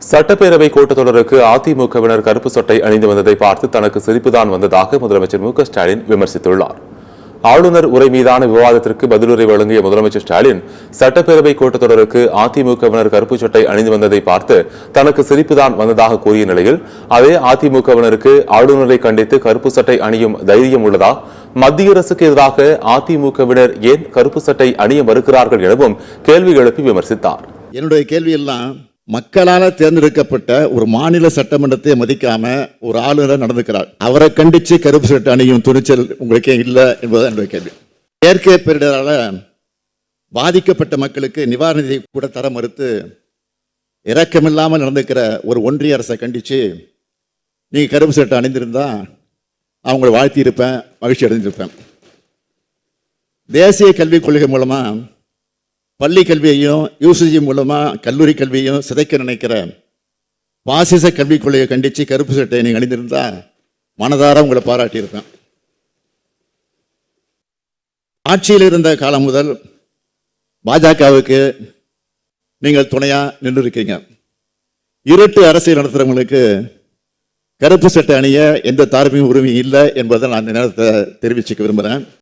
சட்டப்பேரவை கூட்டத்தொடருக்கு அதிமுகவினர் கருப்பு சட்டை அணிந்து வந்ததை பார்த்து தனக்கு சிரிப்புதான் வந்ததாக முதலமைச்சர் மு ஸ்டாலின் விமர்சித்துள்ளார். ஆளுநர் உரை மீதான விவாதத்திற்கு பதிலுரை வழங்கிய முதலமைச்சர் ஸ்டாலின், சட்டப்பேரவை கூட்டத்தொடருக்கு அதிமுகவினர் கருப்பு சட்டை அணிந்து வந்ததை பார்த்து தனக்கு சிரிப்புதான் வந்ததாக கூறிய நிலையில், அதே அதிமுகவினருக்கு ஆளுநரை கண்டித்து கருப்பு சட்டை அணியும் தைரியம் உள்ளதா? மத்திய அரசுக்கு எதிராக அதிமுகவினர் ஏன் கருப்பு சட்டை அணிய மறுக்கிறார்கள் எனவும் கேள்வி எழுப்பி விமர்சித்தார். என்னுடைய கேள்வி எல்லாம், மக்களால் தேர்ந்தெடுக்கப்பட்ட ஒரு மாநில சட்டமன்றத்தை மதிக்காம ஒரு ஆளுநர் நடந்துக்கிறார். அவரை கண்டிச்சு கருப்பு சட்டை அணியும் துணிச்சல் உங்களுக்கே இல்லை என்பதுதான் என்னுடைய கேள்வி. இயற்கை பேரிடரால பாதிக்கப்பட்ட மக்களுக்கு நிவாரண நிதி கூட தர மறுத்து இரக்கமில்லாமல் நடந்துக்கிற ஒரு ஒன்றிய அரசை கண்டிச்சு நீங்க கருப்பு சட்டை அணிந்திருந்தா அவங்களை வாழ்த்தி இருப்பேன், மகிழ்ச்சி அடைந்திருப்பேன். தேசிய கல்விக் கொள்கை மூலமா பள்ளி கல்வியையும் யூசிஜி மூலமா கல்லூரி கல்வியையும் சிதைக்க நினைக்கிற பாசிச கல்விக் கொள்கையை கண்டிச்சு கருப்பு சட்டை நீங்க அணிந்திருந்தா மனதார உங்களை பாராட்டியிருப்பேன். ஆட்சியில் இருந்த காலம் முதல் பாஜகவுக்கு நீங்கள் துணையா நின்று இருக்கீங்க. இருட்டு அரசியல் நடத்துறவங்களுக்கு கருப்பு சட்டை அணிய எந்த தார்மீக உரிமையும் இல்லை என்பதை நான் இந்த நேரத்தை தெரிவிச்சுக்க விரும்புகிறேன்.